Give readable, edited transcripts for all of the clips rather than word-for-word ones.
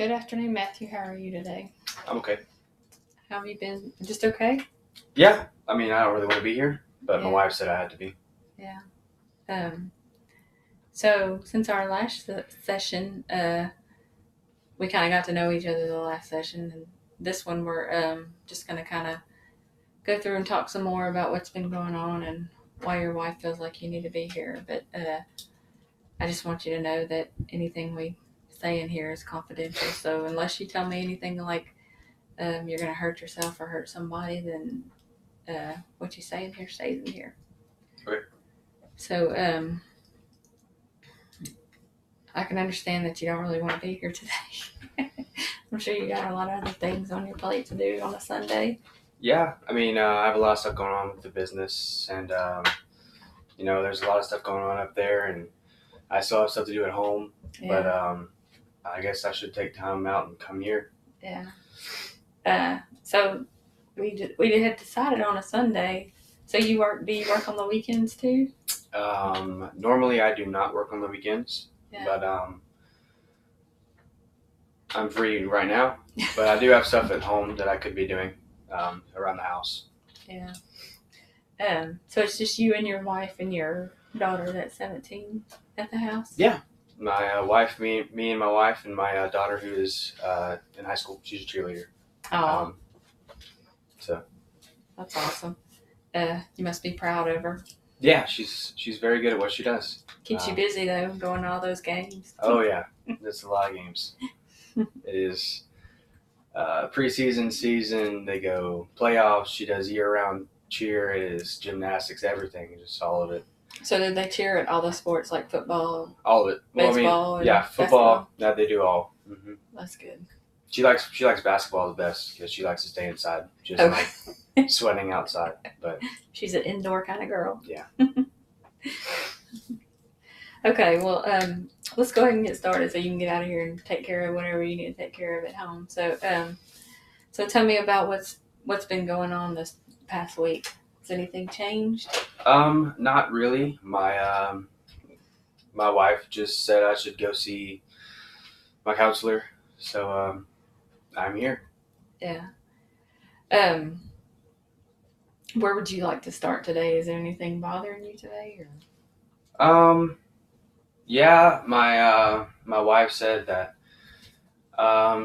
Good afternoon, Matthew. How are you today? I'm okay. How have you been? Just okay? Yeah, I mean, I don't really want to be here, but my Yeah. wife said I had to be. Yeah. Um. So since our last session, we kind of got to know each other the last session, and this one we're just gonna kind of go through and talk some more about what's been going on and why your wife feels like you need to be here. But I just want you to know that anything we say in here is confidential. So unless you tell me anything like you're gonna hurt yourself or hurt somebody, then what you say in here stays in here. Okay. So I can understand that you don't really want to be here today. I'm sure you got a lot of other things on your plate to do on a Sunday. Yeah, I mean, I have a lot of stuff going on with the business, and there's a lot of stuff going on up there, and I still have stuff to do at home. Yeah. But I guess I should take time out and come here. Yeah. So we had decided on a Sunday. So do you work on the weekends too? Normally I do not work on the weekends, Yeah. but I'm free right now. But I do have stuff at home that I could be doing around the house. Yeah. So it's just you and your wife and your daughter that's 17 at the house? Yeah. My wife, me and my wife, and my daughter who is in high school. She's a cheerleader. Oh, So that's awesome. You must be proud of her. yeah, she's very good at what she does. Keeps you busy though, going to all those games. Oh yeah, that's a lot of games. It is preseason, season. They go playoffs. She does year-round cheer. It is gymnastics, everything, just all of it. So did they cheer at all the sports like football? All of it. Baseball. Well, yeah, football. Yeah, they do all. Mm-hmm. That's good. She likes basketball the best because she likes to stay inside, just like sweating outside. But she's an indoor kind of girl. Yeah. Okay, well, let's go ahead and get started so you can get out of here and take care of whatever you need to take care of at home. So, so tell me about what's been going on this past week. Has anything changed? Not really. My wife just said I should go see my counselor, so I'm here. Yeah. Where would you like to start today? Is there anything bothering you today? Or? Yeah, my wife said that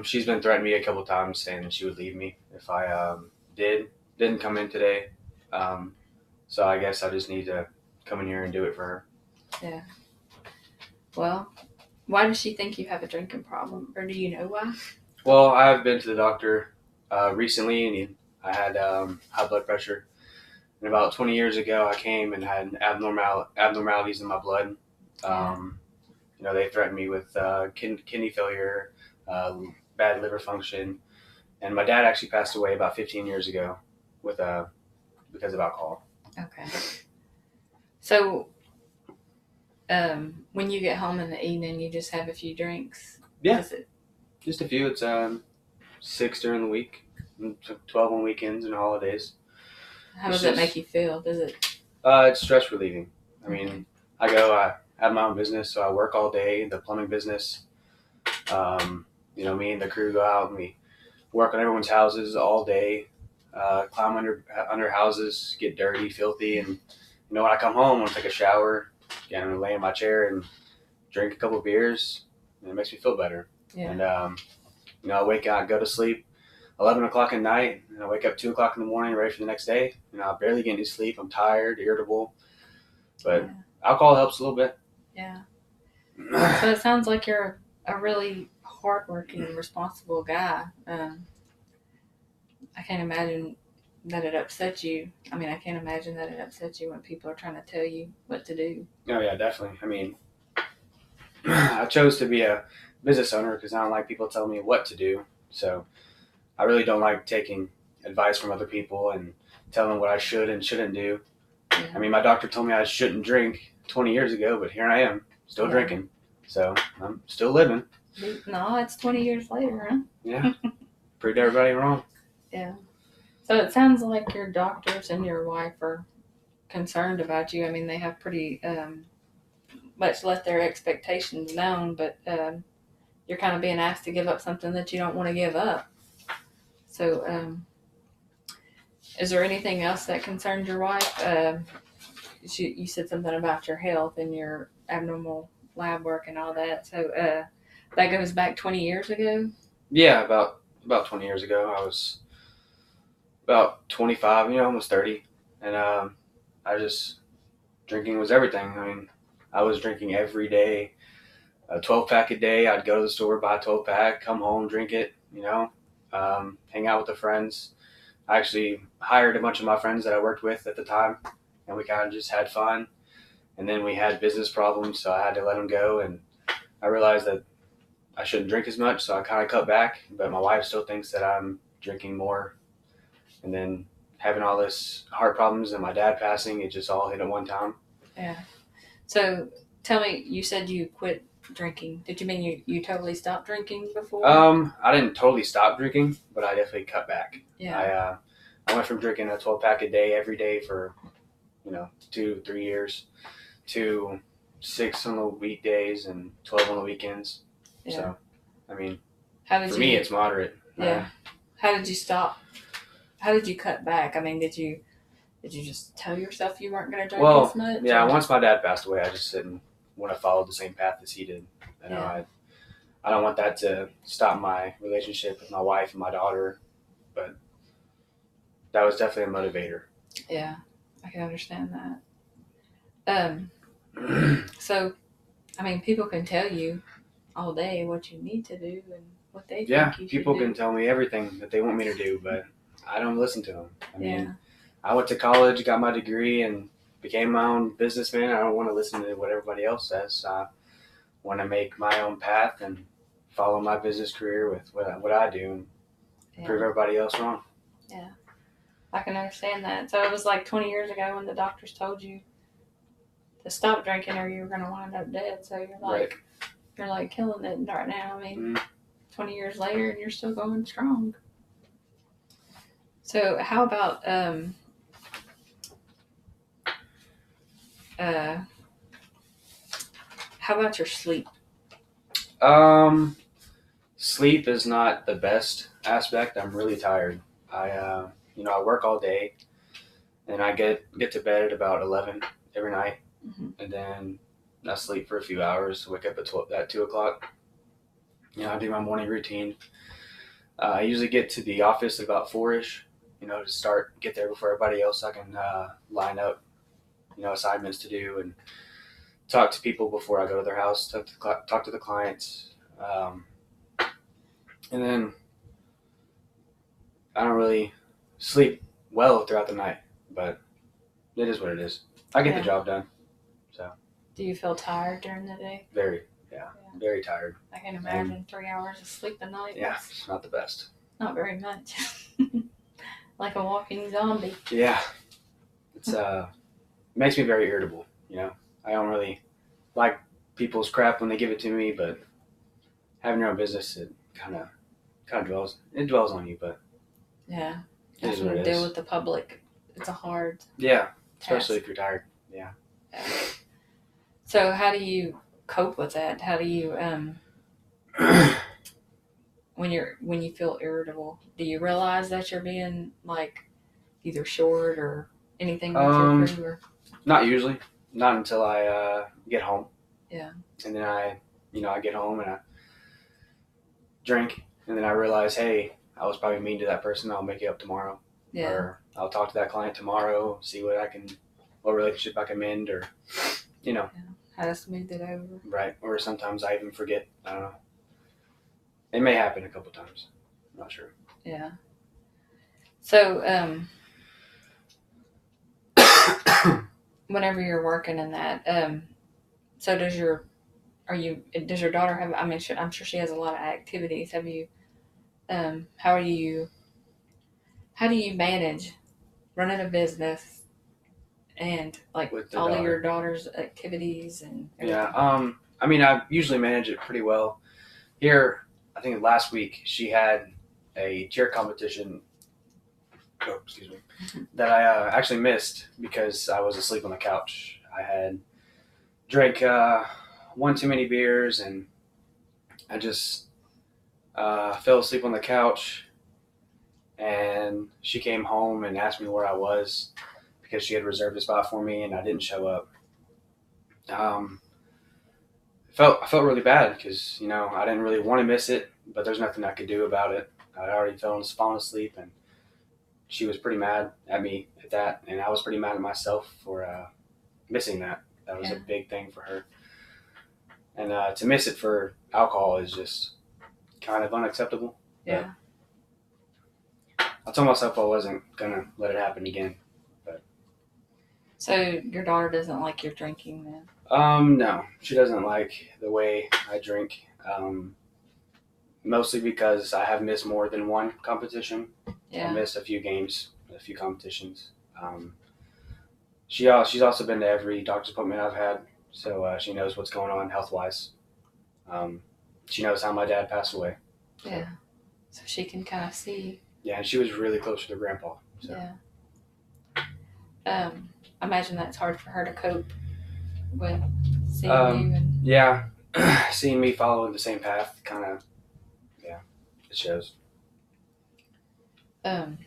she's been threatening me a couple times, saying that she would leave me if I didn't come in today. So I guess I just need to come in here and do it for her. Yeah. Well, why does she think you have a drinking problem, or do you know why? Well, I have been to the doctor recently, and I had high blood pressure. And about 20 years ago, I came and had abnormalities in my blood. They threatened me with kidney failure, bad liver function, and my dad actually passed away about 15 years ago because of alcohol. Okay. So, when you get home in the evening, you just have a few drinks? Yeah, just a few. It's 6 during the week, 12 on weekends and holidays. How does it make you feel? Does it? It's stress relieving. I mean, I have my own business, so I work all day, the plumbing business. Me and the crew go out and we work on everyone's houses all day, climb under houses, get dirty, filthy, and when I come home, I'll take a shower, and lay in my chair and drink a couple beers, and it makes me feel better. Yeah. And I wake up, go to sleep 11 o'clock at night, and I wake up 2 o'clock in the morning, ready for the next day. I barely get any sleep. I'm tired, irritable, but alcohol helps a little bit. Yeah. So it sounds like you're a really hardworking and responsible guy. I can't imagine that it upsets you. I mean, I can't imagine that it upsets you when people are trying to tell you what to do. Oh, yeah, definitely. I mean, I chose to be a business owner because I don't like people telling me what to do. So I really don't like taking advice from other people and telling what I should and shouldn't do. Yeah. I mean, my doctor told me I shouldn't drink 20 years ago, but here I am, still drinking. So I'm still living. No, it's 20 years later, huh? Yeah. Proved everybody wrong. Yeah. So it sounds like your doctors and your wife are concerned about you. I mean, they have pretty much let their expectations known, but you're kind of being asked to give up something that you don't want to give up. So, is there anything else that concerns your wife? You said something about your health and your abnormal lab work and all that. So, that goes back 20 years ago. Yeah, about 20 years ago, I was about 25, almost 30, and I just drinking was everything. I mean, I was drinking every day, a 12 pack a day. I'd go to the store, buy a 12 pack, come home, drink it. Hang out with the friends. I actually hired a bunch of my friends that I worked with at the time, and we kind of just had fun. And then we had business problems, so I had to let them go. And I realized that I shouldn't drink as much, so I kind of cut back. But my wife still thinks that I'm drinking more. And then having all this heart problems and my dad passing, it just all hit at one time. Yeah. So, tell me, you said you quit drinking. Did you mean you totally stopped drinking before? I didn't totally stop drinking, but I definitely cut back. Yeah. I went from drinking a 12 pack a day every day for 2-3 years to 6 on the weekdays and 12 on the weekends. Yeah. So, I mean, for me, it's moderate. Yeah. How did you stop? How did you cut back? I mean, did you just tell yourself you weren't going to drink as much? Yeah. Once my dad passed away, I just didn't want to follow the same path as he did. I don't want that to stop my relationship with my wife and my daughter, but that was definitely a motivator. Yeah, I can understand that. So, I mean, people can tell you all day what you need to do and what they think you should do. People can tell me everything that they want me to do, but I don't listen to them. I mean, Yeah. I went to college, got my degree, and became my own businessman. I don't want to listen to what everybody else says. I want to make my own path and follow my business career with what I do and prove everybody else wrong. Yeah, I can understand that. So it was like 20 years ago when the doctors told you to stop drinking or you were going to wind up dead. So you're like, you're like killing it right now. I mean, 20 years later and you're still going strong. So how about your sleep? Sleep is not the best aspect. I'm really tired. I work all day, and I get to bed at about 11 every night, and then I sleep for a few hours. Wake up at 2 o'clock. I do my morning routine. I usually get to the office at about 4ish. To get there before everybody else. I can line up, assignments to do and talk to people before I go to their house. Talk to the clients. And then I don't really sleep well throughout the night, but it is what it is. I get the job done. So. Do you feel tired during the day? Very tired. I can imagine 3 hours of sleep a night. Yeah, it's not the best. Not very much. Like a walking zombie. Yeah, it's makes me very irritable. I don't really like people's crap when they give it to me, but having your own business, it kind of dwells on you. But yeah, it is what it is. Deal with the public. It's a hard especially if you're tired. Yeah. So how do you cope with that? How do you when you feel irritable, do you realize that you're being like either short or anything with your crew? Or? Not usually. Not until I get home. Yeah. And then I get home and I drink, and then I realize, hey, I was probably mean to that person. I'll make it up tomorrow. Yeah. Or I'll talk to that client tomorrow, see what relationship I can mend, or how to smooth it over. Right. Or sometimes I even forget. I don't know. It may happen a couple times. I'm not sure. Yeah. So, whenever you're working in that, so does your daughter have? I mean, I'm sure she has a lot of activities. Have you? How do you manage running a business and like all of your daughter's activities and everything? Yeah. I mean, I usually manage it pretty well. Here, I think last week she had a cheer competition. Oh, excuse me. That I actually missed because I was asleep on the couch. I had drank one too many beers, and I just I fell asleep on the couch, and she came home and asked me where I was because she had reserved a spot for me, and I didn't show up. Um, I felt really bad because I didn't really want to miss it, but there's nothing I could do about it. I'd already fallen asleep, and she was pretty mad at me at that, and I was pretty mad at myself for missing that. That was a Yeah. big thing for her, and to miss it for alcohol is just kind of unacceptable. But Yeah. I told myself I wasn't gonna let it happen again. But So your daughter doesn't like your drinking then? no, she doesn't like the way I drink. Mostly because I have missed more than one competition. I Yeah. missed a few games, a few competitions. She's also been to every doctor's appointment I've had, so she knows what's going on health wise. Um, she knows how my dad passed away. So, Yeah. So she can kind of see. yeah, and she was really close to her grandpa. So. Yeah. I imagine that's hard for her to cope with seeing you and. Yeah, seeing me following the same path, kind of, yeah, it shows. Um.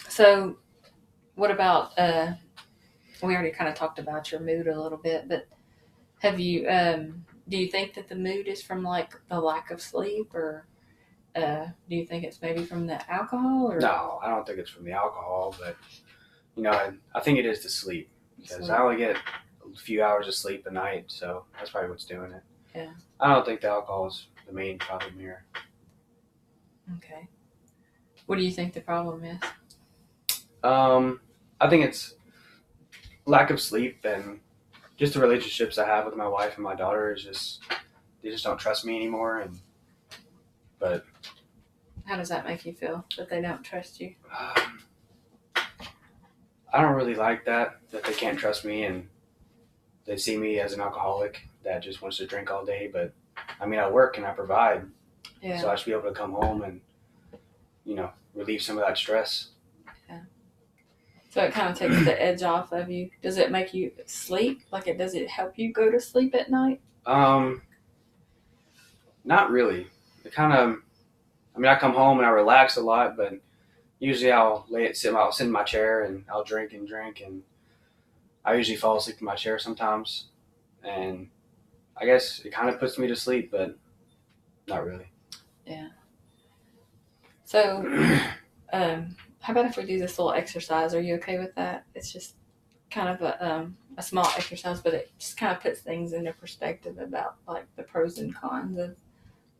So what about we already kind of talked about your mood a little bit, but have you do you think that the mood is from like the lack of sleep, or do you think it's maybe from the alcohol or No, I don't think it's from the alcohol, but I think it is the sleep because sleep? I only get a few hours of sleep a night, so that's probably what's doing it. Yeah. I don't think the alcohol is the main problem here. Okay. What do you think the problem is? I think it's lack of sleep and just the relationships I have with my wife and my daughter is just they just don't trust me anymore. But How does that make you feel that they don't trust you? um, I don't really like that they can't trust me and they see me as an alcoholic that just wants to drink all day. But I mean, I work and I provide, Yeah. so I should be able to come home and relieve some of that stress. Yeah. So it kind of takes the edge off of you. Does it make you sleep? Like does it help you go to sleep at night? Um, Not really. It kind of. I mean, I come home and I relax a lot, but usually I'll sit in my chair and I'll drink and drink, and I usually fall asleep in my chair sometimes, and I guess it kind of puts me to sleep, but not really. Yeah. So how about if we do this little exercise? Are you okay with that? It's just kind of a small exercise, but it just kind of puts things into perspective about like the pros and cons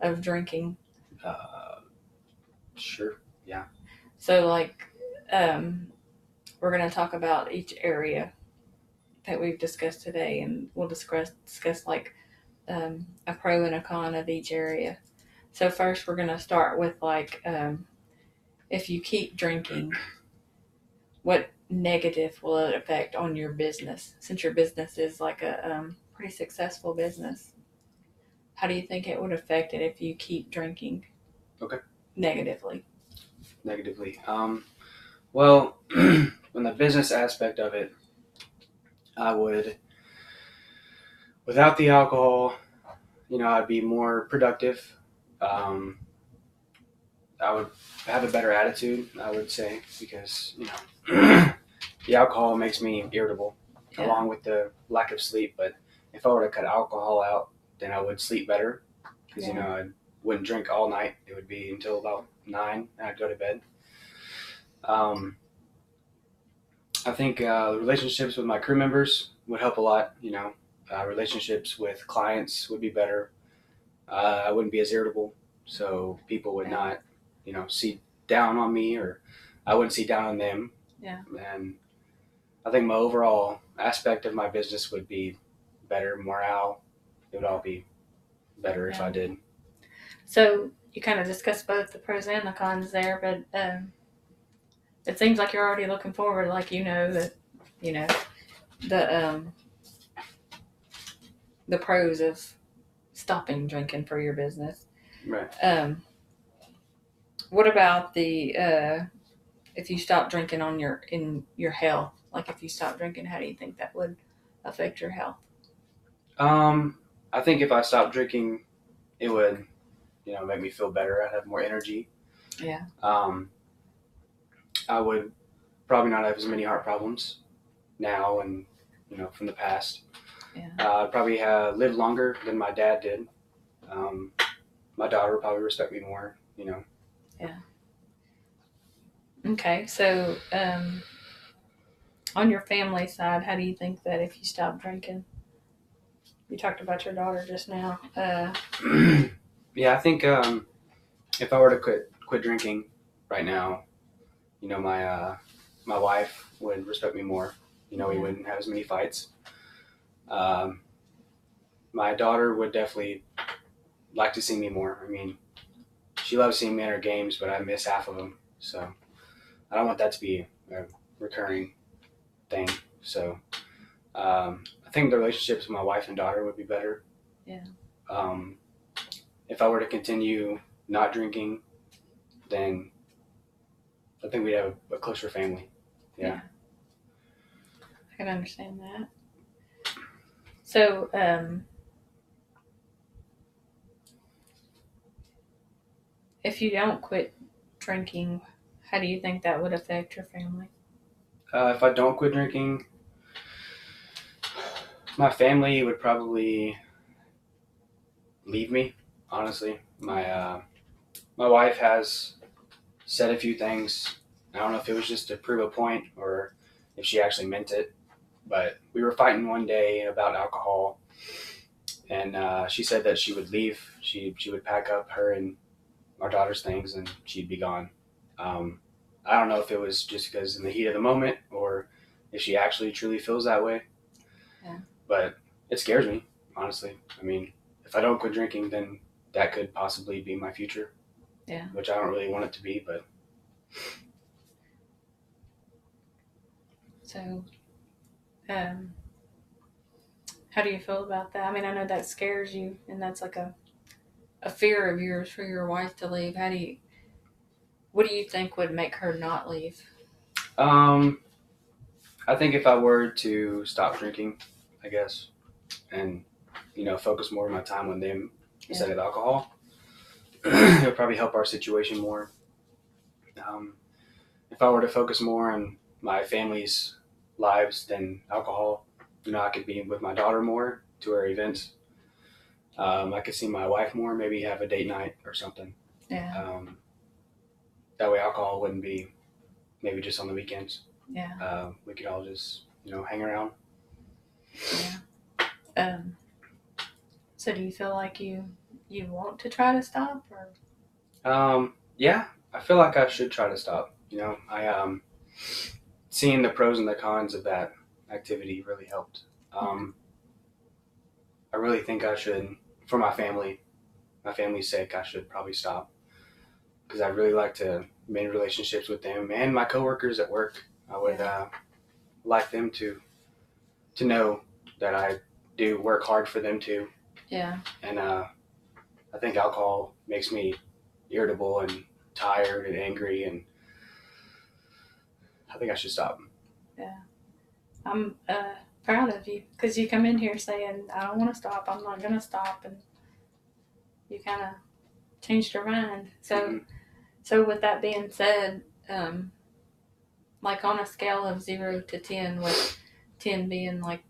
of drinking. Uh, sure. Yeah. So like we're going to talk about each area that we've discussed today, and we'll discuss like a pro and a con of each area. So first, we're going to start with like if you keep drinking, what negative will it affect on your business? Since your business is like a pretty successful business, how do you think it would affect it if you keep drinking? Okay. Negatively. Negatively. Well, in the business aspect of it, I would, without the alcohol, I'd be more productive. Um, I would have a better attitude, I would say, because the alcohol makes me irritable, Yeah. along with the lack of sleep. But if I were to cut alcohol out, then I would sleep better, because Yeah. I wouldn't drink all night. It would be until about 9, and I'd go to bed. Um, I think relationships with my crew members would help a lot. Relationships with clients would be better. I wouldn't be as irritable, so people would Yeah. not, see down on me, or I wouldn't see down on them. Yeah. And I think my overall aspect of my business would be better. Morale, it would all be better if Yeah. I did. So you kind of discussed both the pros and the cons there, but it seems like you're already looking forward, like that the the pros of stopping drinking for your business. Right. What about the if you stop drinking in your health? Like if you stop drinking, how do you think that would affect your health? I think if I stopped drinking, it would make me feel better. I'd have more energy. Yeah. Um, I would probably not have as many heart problems now and from the past. Yeah. I'd probably live longer than my dad did. Um, my daughter would probably respect me more. Yeah. Okay. So, on your family side, how do you think that if you stop drinking? You talked about your daughter just now. Yeah, I think if I were to quit drinking right now, my wife would respect me more. We Yeah. wouldn't have as many fights. Um, my daughter would definitely like to see me more. I mean, she loves seeing me at her games, but I miss half of them. So I don't want that to be a recurring thing. So I think the relationships with my wife and daughter would be better. Yeah. Um, if I were to continue not drinking, then I think we'd have a closer family. Yeah. I can understand that. So, if you don't quit drinking, how do you think that would affect your family? If I don't quit drinking, my family would probably leave me. Honestly, my wife has said a few things. I don't know if it was just to prove a point or if she actually meant it. But we were fighting one day about alcohol, and she said that she would leave. She would pack up her and our daughter's things, and she'd be gone. Um, I don't know if it was just because in the heat of the moment or if she actually truly feels that way. Yeah. But it scares me, honestly. I mean, if I don't quit drinking, then that could possibly be my future. Yeah. Which I don't really want it to be, but So, um, how do you feel about that? I mean, I know that scares you, and that's like a fear of yours for your wife to leave. What do you think would make her not leave? um, I think if I were to stop drinking, I guess, and focus more of my time on them Yeah. instead of alcohol, it would probably help our situation more. Um, if I were to focus more on my family's lives than alcohol, I could be with my daughter more to her events. I could see my wife more, maybe have a date night or something. Yeah. Um, that way, alcohol wouldn't be maybe just on the weekends. Yeah. We could all just hang around. Yeah. Um, so do you feel like you want to try to stop or? Yeah, I feel like I should try to stop. I seeing the pros and the cons of that activity really helped. Um, I really think I should, for my family's sake, I should probably stop because I really like to maintain relationships with them and my coworkers at work. I would like them to know that I do work hard for them too. Yeah. And I think alcohol makes me irritable and tired and angry, and I think I should stop. Yeah. I'm proud of you because you come in here saying, I don't want to stop. I'm not going to stop. And you kind of changed your mind. So, Mm-hmm. so with that being said, like on a scale of 0 to 10, with 10 being like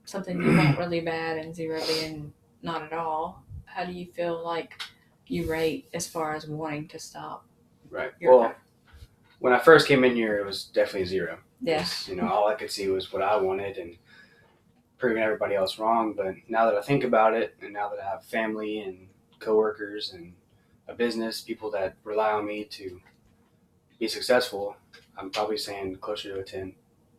something you want really bad and 0 being not at all, how do you feel like you rate as far as wanting to stop? Right. Well, when I first came in here, it was definitely 0. Yeah. All I could see was what I wanted and proving everybody else wrong. But now that I think about it, and now that I have family and coworkers and a business, people that rely on me to be successful, I'm probably saying closer to a 10.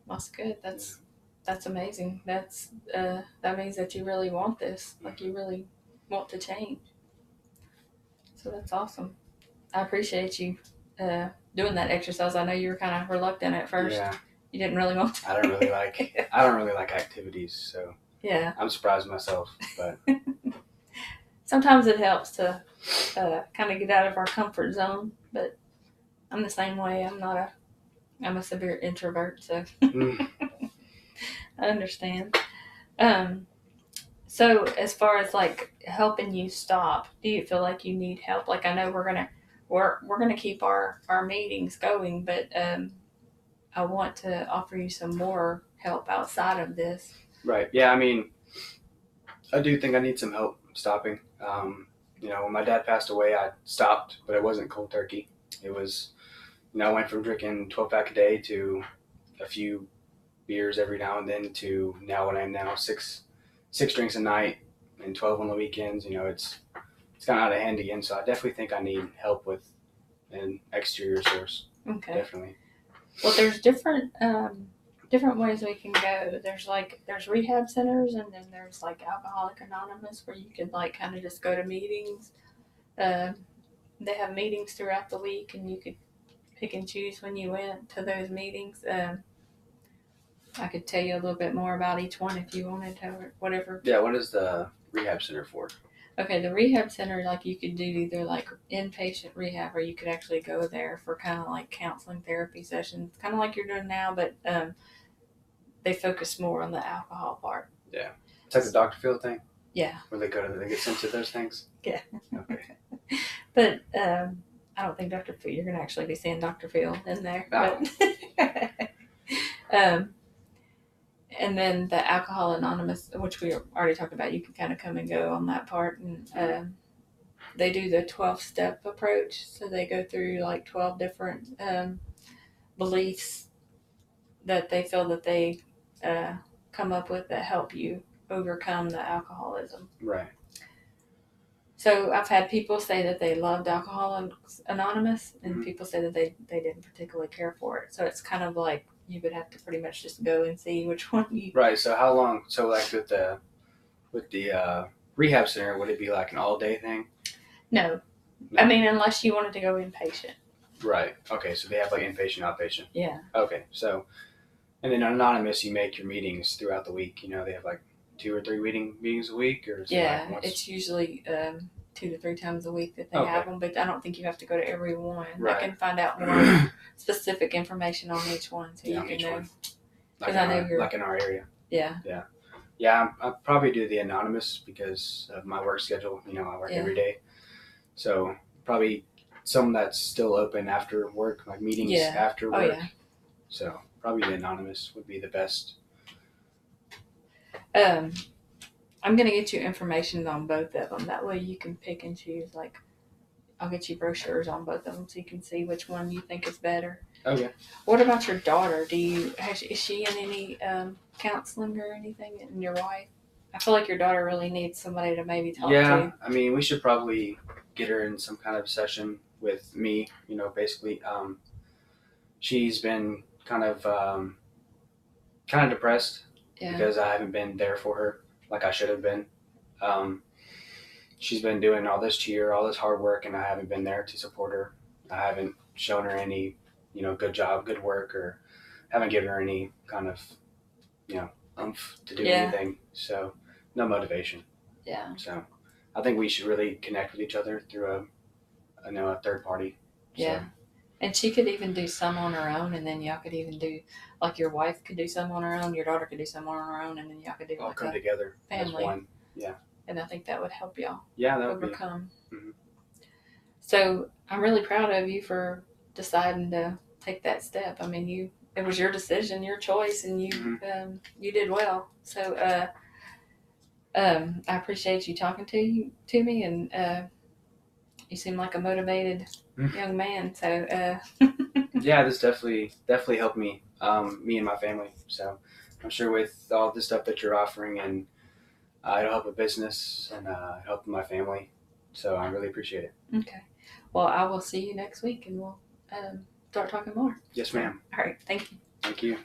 That's good. That's amazing. That means that you really want this. Like you really want to change. So that's awesome. I appreciate you doing that exercise. I know you were kind of reluctant at first. Yeah. You didn't really want to. I don't really like I don't really like activities, so Yeah. I'm surprised myself. But Sometimes it helps to kind of get out of our comfort zone, but I'm the same way. I'm a severe introvert, so I understand. Um, So as far as like helping you stop, do you feel like you need help? Like I know we're gonna keep our meetings going, but I want to offer you some more help outside of this. Right. Yeah. I mean, I do think I need some help stopping. When my dad passed away, I stopped, but it wasn't cold turkey. It was, I went from drinking 12 pack a day to a few beers every now and then to now what I am now, six drinks a night and 12 on the weekends. It's kind of out of hand again. So I definitely think I need help with an exterior source. Okay. Definitely. Well, there's different ways we can go. There's rehab centers, and then there's like Alcoholic Anonymous, where you can like kind of just go to meetings. Uh, they have meetings throughout the week, and you could pick and choose when you went to those meetings. I could tell you a little bit more about each one if you wanted to, or whatever. Yeah. What is the rehab center for? Okay, the rehab center, like you could do either like inpatient rehab, or you could actually go there for kind of like counseling therapy sessions, kind of like you're doing now, but they focus more on the alcohol part. Yeah. It's like the Dr. Phil thing? Yeah. Where they get sent to those things? Yeah. Okay. But I don't think Dr. Phil, you're going to actually be seeing Dr. Phil in there. Oh. But, and then the Alcohol Anonymous, which we already talked about, you can kind of come and go on that part. And they do the 12-step approach. So they go through like 12 different beliefs that they feel that they come up with that help you overcome the alcoholism. Right. So I've had people say that they loved Alcoholics Anonymous, and mm-hmm. people say that they didn't particularly care for it. So it's kind of like you would have to pretty much just go and see which one you. Right. So how long? So like with the rehab center, would it be like an all day thing? No. I mean, unless you wanted to go inpatient. Right. Okay. So they have like inpatient, outpatient. Yeah. Okay. So, and then Anonymous, you make your meetings throughout the week. They have like 2 or 3 meetings a week, or is yeah, it like it's usually 2 to 3 times a week that they have them, but I don't think you have to go to every one. Right. I can find out more specific information on each one, so you can know. Like I know you're like in our area. Yeah. Yeah. Yeah, I probably do the Anonymous because of my work schedule. I work every day, so probably some that's still open after work, like meetings after work. Oh, yeah. So probably the Anonymous would be the best. I'm going to get you information on both of them. That way you can pick and choose. Like, I'll get you brochures on both of them so you can see which one you think is better. Okay. What about your daughter? Is she in any counseling or anything? And your wife? I feel like your daughter really needs somebody to maybe talk to. Yeah, I mean, we should probably get her in some kind of session with me. Basically, she's been kind of depressed because I haven't been there for her like I should have been. She's been doing all this cheer, all this hard work, and I haven't been there to support her. I haven't shown her any, good job, good work, or haven't given her any kind of, oomph to do anything. So no motivation. Yeah. So I think we should really connect with each other through a third party. Yeah. So. And she could even do some on her own, and then y'all could even do, like your wife could do some on her own, your daughter could do some on her own, and then y'all could do all like come together family. As one. Yeah. And I think that would help y'all that would overcome. Mm-hmm. So I'm really proud of you for deciding to take that step. I mean, it was your decision, your choice, and you did well. So I appreciate you talking to me, and you seem like a motivated young man. So yeah, this definitely helped me, me and my family. So I'm sure with all the stuff that you're offering, and it'll help a business and help my family. So I really appreciate it. Okay. Well, I will see you next week, and we'll start talking more. Yes, ma'am. All right. Thank you. Thank you.